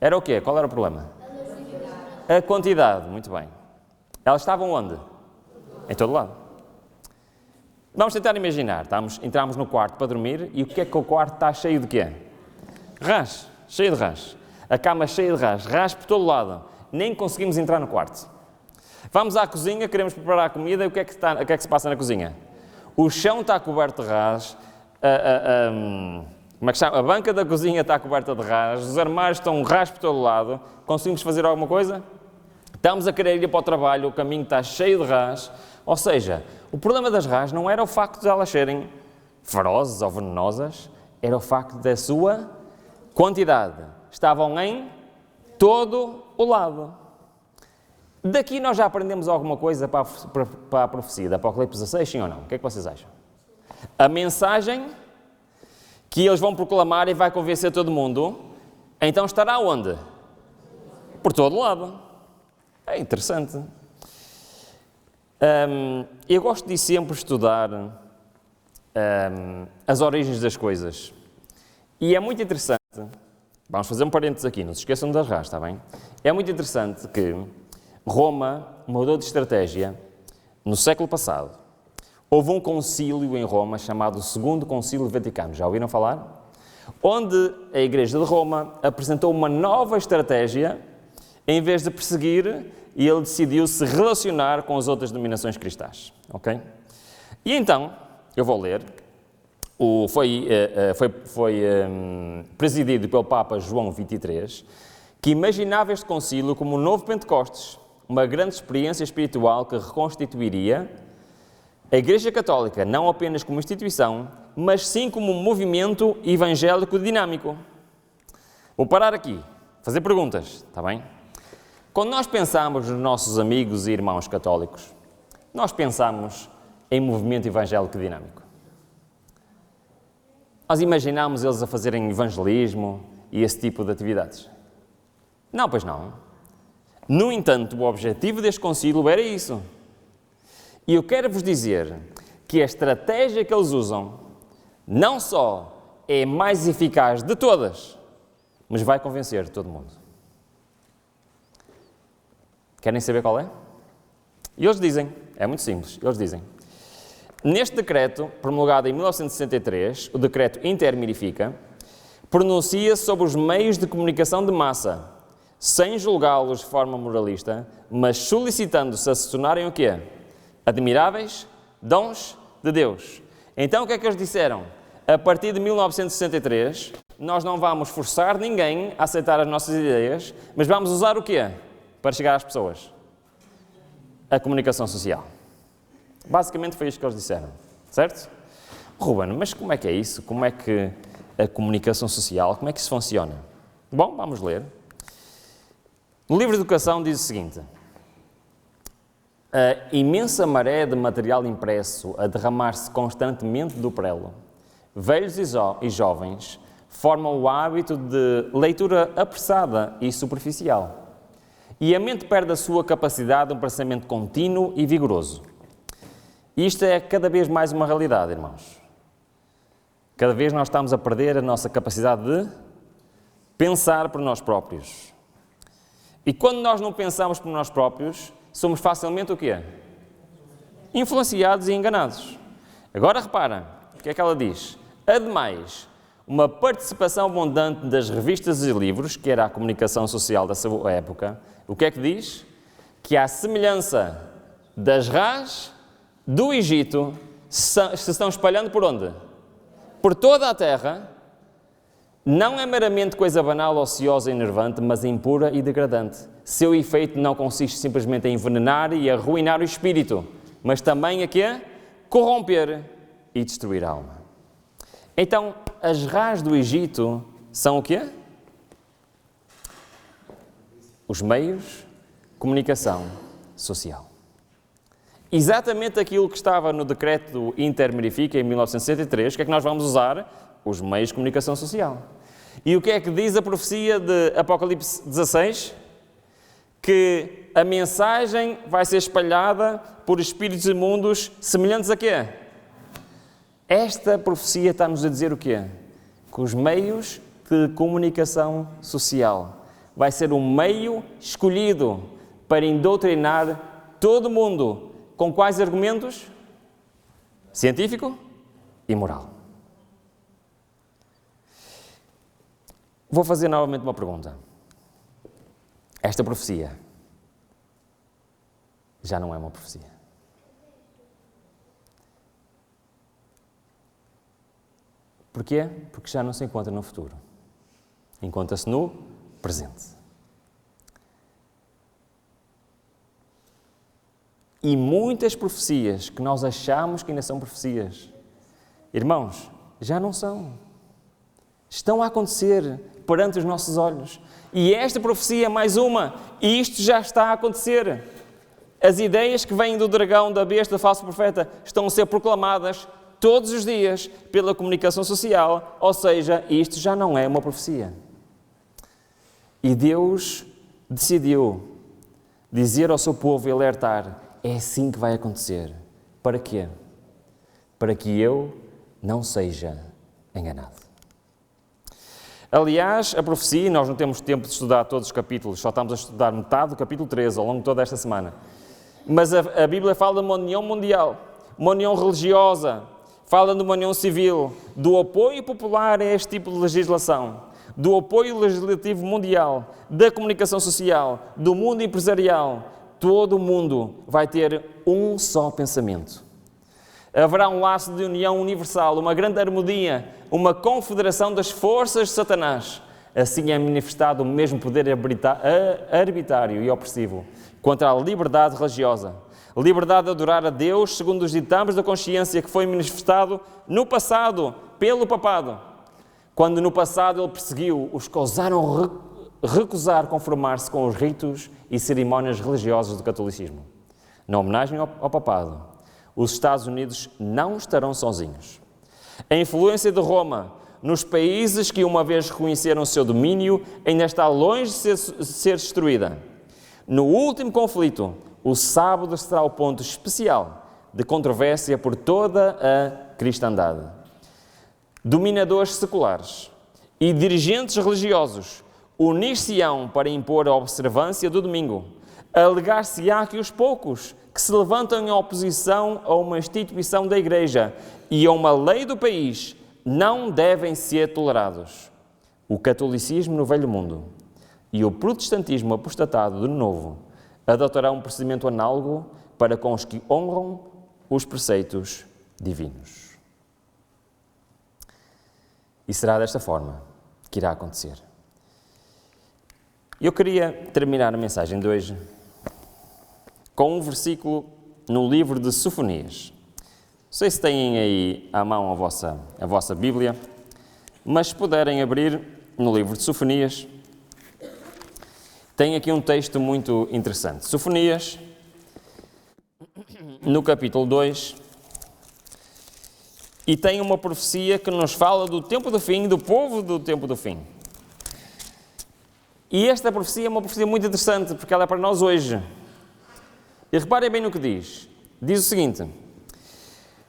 S1: Era o quê? Qual era o problema? A quantidade, muito bem. Elas estavam onde? Em todo lado. Vamos tentar imaginar, entramos no quarto para dormir e o que é que o quarto está cheio de quê? Rãs, cheio de rãs. A cama cheia de rãs, rãs por todo lado. Nem conseguimos entrar no quarto. Vamos à cozinha, queremos preparar a comida e o que é que se passa na cozinha? O chão está coberto de rãs, a banca da cozinha está coberta de rãs, os armários estão rãs por todo lado. Conseguimos fazer alguma coisa? Estamos a querer ir para o trabalho, o caminho está cheio de rãs. Ou seja, o problema das rãs não era o facto de elas serem ferozes ou venenosas, era o facto da sua quantidade. Estavam em todo o lado. Daqui nós já aprendemos alguma coisa para a profecia da Apocalipse 16, sim ou não? O que é que vocês acham? A mensagem que eles vão proclamar e vai convencer todo mundo, então estará onde? Por todo lado. É interessante. Eu gosto de sempre estudar as origens das coisas. E é muito interessante, vamos fazer um parênteses aqui, não se esqueçam das rãs, está bem? É muito interessante que Roma mudou de estratégia no século passado. Houve um concílio em Roma chamado Segundo Concílio Vaticano, já ouviram falar? Onde a Igreja de Roma apresentou uma nova estratégia, em vez de perseguir, e ele decidiu se relacionar com as outras denominações cristãs, ok? E então, eu vou ler, foi presidido pelo Papa João XXIII, que imaginava este concílio como um novo Pentecostes, uma grande experiência espiritual que reconstituiria a Igreja Católica não apenas como instituição, mas sim como um movimento evangélico dinâmico. Vou parar aqui, fazer perguntas, está bem? Quando nós pensamos nos nossos amigos e irmãos católicos, nós pensamos em movimento evangélico dinâmico. Nós imaginamos eles a fazerem evangelismo e esse tipo de atividades. Não, pois não. No entanto, o objetivo deste concílio era isso. E eu quero vos dizer que a estratégia que eles usam não só é mais eficaz de todas, mas vai convencer todo mundo. Querem saber qual é? E eles dizem, é muito simples, eles dizem: neste decreto, promulgado em 1963, o decreto Inter-Mirifica, pronuncia-se sobre os meios de comunicação de massa, sem julgá-los de forma moralista, mas solicitando-se a se tornarem o quê? Admiráveis dons de Deus. Então o que é que eles disseram? A partir de 1963, nós não vamos forçar ninguém a aceitar as nossas ideias, mas vamos usar o quê? Para chegar às pessoas? A comunicação social. Basicamente foi isto que eles disseram, certo? Ruben, mas como é que é isso? Como é que a comunicação social, como é que isso funciona? Bom, vamos ler. No livro de Educação diz o seguinte: a imensa maré de material impresso a derramar-se constantemente do prelo, velhos e jovens, formam o hábito de leitura apressada e superficial. E a mente perde a sua capacidade de um pensamento contínuo e vigoroso. Isto é cada vez mais uma realidade, irmãos. Cada vez nós estamos a perder a nossa capacidade de pensar por nós próprios. E quando nós não pensamos por nós próprios, somos facilmente o quê? Influenciados e enganados. Agora repara, o que é que ela diz? Ademais, uma participação abundante das revistas e livros, que era a comunicação social da sua época, o que é que diz? Que à semelhança das rãs do Egito, se estão espalhando por onde? Por toda a terra. Não é meramente coisa banal, ociosa e enervante, mas impura e degradante. Seu efeito não consiste simplesmente em envenenar e arruinar o espírito, mas também a quê? Corromper e destruir a alma. Então, as rãs do Egito são o quê? Os meios de comunicação social. Exatamente aquilo que estava no decreto Inter-Mirifica em 1963, o que é que nós vamos usar? Os meios de comunicação social. E o que é que diz a profecia de Apocalipse 16? Que a mensagem vai ser espalhada por espíritos imundos semelhantes a quê? Esta profecia está-nos a dizer o quê? Que os meios de comunicação social vai ser um meio escolhido para indoutrinar todo mundo. Com quais argumentos? Científico e moral. Vou fazer novamente uma pergunta. Esta profecia já não é uma profecia. Porquê? Porque já não se encontra no futuro. Encontra-se no presente. E muitas profecias que nós achamos que ainda são profecias, irmãos, já não são. Estão a acontecer perante os nossos olhos. E esta profecia é mais uma. E isto já está a acontecer. As ideias que vêm do dragão, da besta, do falso profeta, estão a ser proclamadas todos os dias pela comunicação social. Ou seja, isto já não é uma profecia. E Deus decidiu dizer ao seu povo e alertar: é assim que vai acontecer. Para quê? Para que eu não seja enganado. Aliás, a profecia, nós não temos tempo de estudar todos os capítulos, só estamos a estudar metade do capítulo 13 ao longo de toda esta semana. Mas a Bíblia fala de uma união mundial, uma união religiosa, fala de uma união civil, do apoio popular a este tipo de legislação, do apoio legislativo mundial, da comunicação social, do mundo empresarial. Todo o mundo vai ter um só pensamento. Haverá um laço de união universal, uma grande harmonia, uma confederação das forças de Satanás. Assim é manifestado o mesmo poder arbitrário e opressivo contra a liberdade religiosa. Liberdade de adorar a Deus segundo os ditames da consciência que foi manifestado no passado pelo papado. Quando no passado ele perseguiu os que ousaram recusar conformar-se com os ritos e cerimónias religiosas do catolicismo. Na homenagem ao papado, os Estados Unidos não estarão sozinhos. A influência de Roma nos países que uma vez reconheceram o seu domínio ainda está longe de ser destruída. No último conflito, o sábado será o ponto especial de controvérsia por toda a cristandade. dominadores seculares e dirigentes religiosos unir-se-ão para impor a observância do domingo. Alegar-se-á que os poucos que se levantam em oposição a uma instituição da Igreja e a uma lei do país não devem ser tolerados. O catolicismo no Velho Mundo e o protestantismo apostatado do Novo adotarão um procedimento análogo para com os que honram os preceitos divinos. E será desta forma que irá acontecer. Eu queria terminar a mensagem de hoje com um versículo no livro de Sofonias. Não sei se têm aí à mão a vossa Bíblia, mas se puderem abrir no livro de Sofonias, tem aqui um texto muito interessante. Sofonias, no capítulo 2, e tem uma profecia que nos fala do tempo do fim, do povo do tempo do fim. E esta profecia é uma profecia muito interessante, porque ela é para nós hoje. E reparem bem no que diz. Diz o seguinte: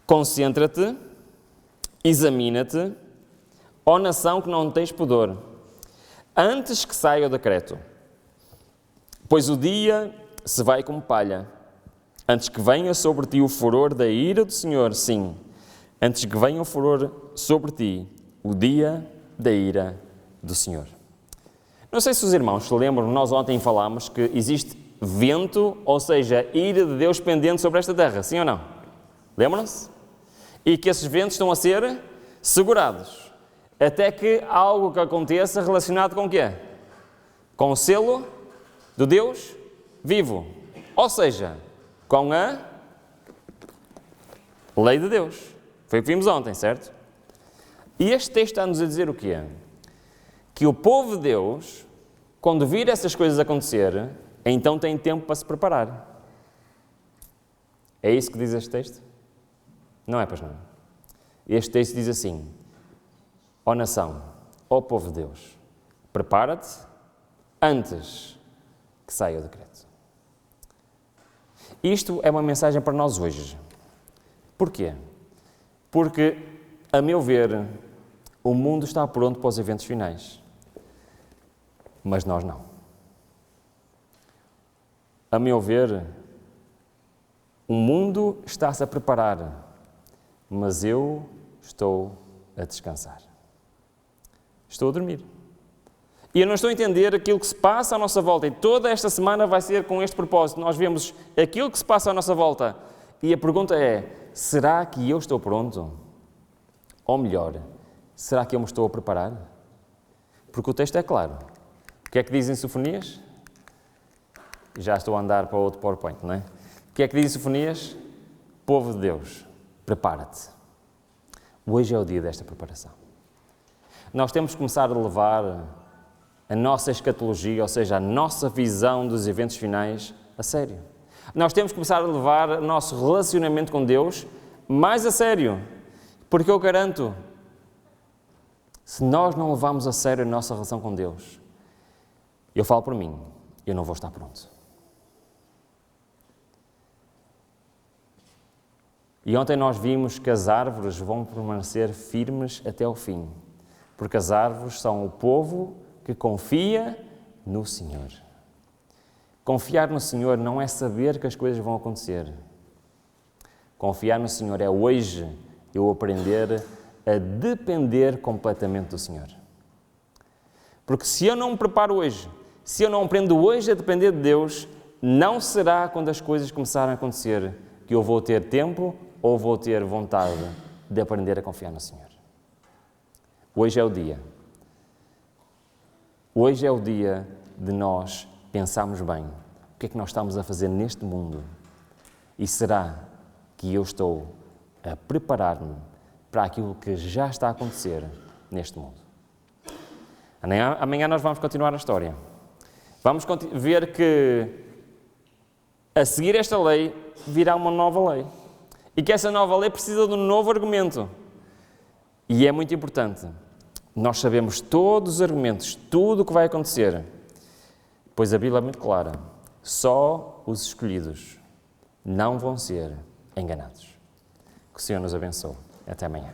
S1: concentra-te, examina-te, ó nação que não tens pudor, antes que saia o decreto. Pois o dia se vai como palha, antes que venha sobre ti o furor da ira do Senhor, sim, antes que venha o furor sobre ti, o dia da ira do Senhor. Não sei se os irmãos se lembram, nós ontem falámos que existe vento, ou seja, ira de Deus pendente sobre esta terra, sim ou não? Lembram-se? E que esses ventos estão a ser segurados, até que algo que aconteça relacionado com o quê? Com o selo do Deus vivo, ou seja, com a lei de Deus. Foi o que vimos ontem, certo? E este texto está-nos a dizer o quê? Que o povo de Deus, quando vir essas coisas acontecer, então tem tempo para se preparar. É isso que diz este texto? Não é, pois não. Este texto diz assim: ó nação, ó povo de Deus, prepara-te antes que saia o decreto. Isto é uma mensagem para nós hoje. Porquê? Porque, a meu ver, o mundo está pronto para os eventos finais. Mas nós não. A meu ver, o mundo está-se a preparar, mas eu estou a descansar. Estou a dormir. E eu não estou a entender aquilo que se passa à nossa volta. E toda esta semana vai ser com este propósito. Nós vemos aquilo que se passa à nossa volta. E a pergunta é: será que eu estou pronto? Ou melhor, será que eu me estou a preparar? Porque o texto é claro. O que é que diz em Sofonias? Já estou a andar para outro PowerPoint, não é? O que é que diz em Sofonias? Povo de Deus, prepara-te. Hoje é o dia desta preparação. Nós temos que começar a levar a nossa escatologia, ou seja, a nossa visão dos eventos finais, a sério. Nós temos que começar a levar o nosso relacionamento com Deus mais a sério. Porque eu garanto, se nós não levarmos a sério a nossa relação com Deus, eu falo por mim, eu não vou estar pronto. E ontem nós vimos que as árvores vão permanecer firmes até o fim, porque as árvores são o povo que confia no Senhor. Confiar no Senhor não é saber que as coisas vão acontecer. Confiar no Senhor é hoje eu aprender a depender completamente do Senhor. Porque se eu não me preparo hoje, se eu não aprendo hoje a depender de Deus, não será quando as coisas começarem a acontecer que eu vou ter tempo ou vou ter vontade de aprender a confiar no Senhor. Hoje é o dia. Hoje é o dia de nós pensarmos bem o que é que nós estamos a fazer neste mundo e será que eu estou a preparar-me para aquilo que já está a acontecer neste mundo. Amanhã nós vamos continuar a história. Vamos ver que a seguir esta lei virá uma nova lei e que essa nova lei precisa de um novo argumento. E é muito importante. Nós sabemos todos os argumentos, tudo o que vai acontecer, pois a Bíblia é muito clara. Só os escolhidos não vão ser enganados. Que o Senhor nos abençoe. Até amanhã.